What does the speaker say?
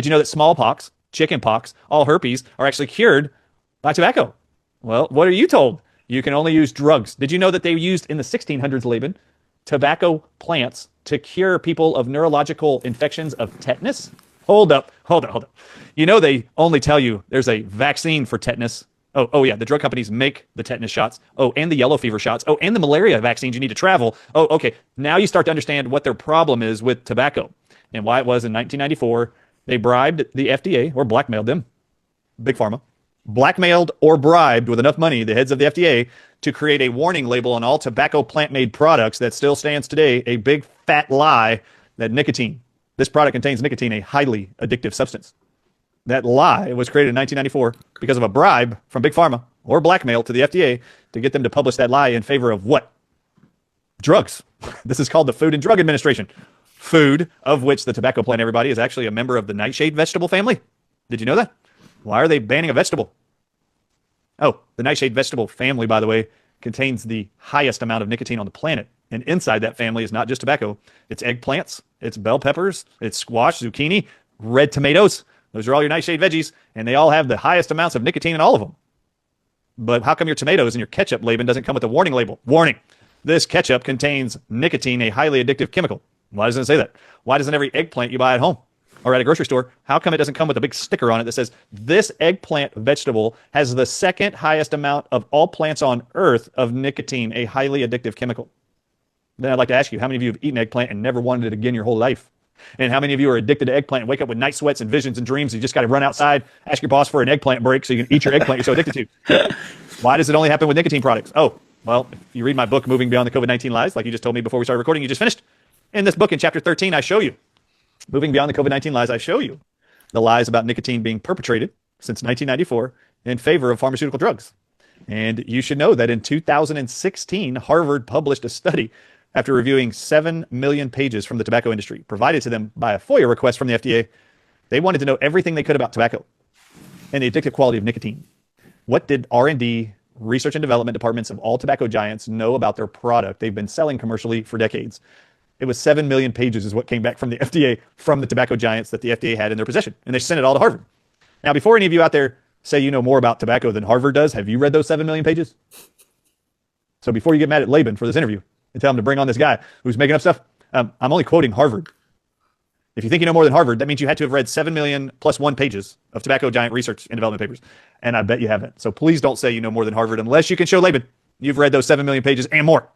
Did you know that smallpox, chickenpox, all herpes are actually cured by tobacco? Well, what are you told? You can only use drugs. Did you know that they used in the 1600s, Laban, tobacco plants to cure people of neurological infections of tetanus? Hold up, hold up, hold up. You know they only tell you there's a vaccine for tetanus. Oh yeah, the drug companies make the tetanus shots. Oh, and the yellow fever shots. Oh, and the malaria vaccines. You need to travel. Oh, okay. Now you start to understand what their problem is with tobacco and why it was in 1994 they bribed the FDA or blackmailed them, Big Pharma, blackmailed or bribed with enough money the heads of the FDA to create a warning label on all tobacco plant-made products that still stands today, a big fat lie that this product contains nicotine, a highly addictive substance. That lie was created in 1994 because of a bribe from Big Pharma or blackmail to the FDA to get them to publish that lie in favor of what? Drugs. This is called the Food and Drug Administration. Food, of which the tobacco plant, everybody, is actually a member of the nightshade vegetable family. Did you know that? Why are they banning a vegetable? Oh, the nightshade vegetable family, by the way, contains the highest amount of nicotine on the planet. And inside that family is not just tobacco. It's eggplants, it's bell peppers, it's squash, zucchini, red tomatoes. Those are all your nightshade veggies, and they all have the highest amounts of nicotine in all of them. But how come your tomatoes and your ketchup, Laban, doesn't come with a warning label? Warning, this ketchup contains nicotine, a highly addictive chemical. Why doesn't it say that? Why doesn't every eggplant you buy at home or at a grocery store, how come it doesn't come with a big sticker on it that says, this eggplant vegetable has the second highest amount of all plants on earth of nicotine, a highly addictive chemical? Then I'd like to ask you, how many of you have eaten eggplant and never wanted it again your whole life? And how many of you are addicted to eggplant and wake up with night sweats and visions and dreams? You just got to run outside, ask your boss for an eggplant break so you can eat your eggplant you're so addicted to. Why does it only happen with nicotine products? Oh, well, if you read my book, Moving Beyond the COVID-19 Lies, like you just told me before we started recording, you just finished. In this book, in chapter 13, I show you, Moving Beyond the COVID-19 Lies, I show you the lies about nicotine being perpetrated since 1994 in favor of pharmaceutical drugs. And you should know that in 2016, Harvard published a study after reviewing 7 million pages from the tobacco industry provided to them by a FOIA request from the FDA. They wanted to know everything they could about tobacco and the addictive quality of nicotine. What did R&D, research and development departments of all tobacco giants know about their product they've been selling commercially for decades? It was 7 million pages is what came back from the FDA, from the tobacco giants that the FDA had in their possession. And they sent it all to Harvard. Now, before any of you out there say you know more about tobacco than Harvard does, have you read those 7 million pages? So before you get mad at Laban for this interview and tell him to bring on this guy who's making up stuff, I'm only quoting Harvard. If you think you know more than Harvard, that means you had to have read 7 million plus 1 pages of tobacco giant research and development papers. And I bet you haven't. So please don't say you know more than Harvard unless you can show Laban you've read those 7 million pages and more.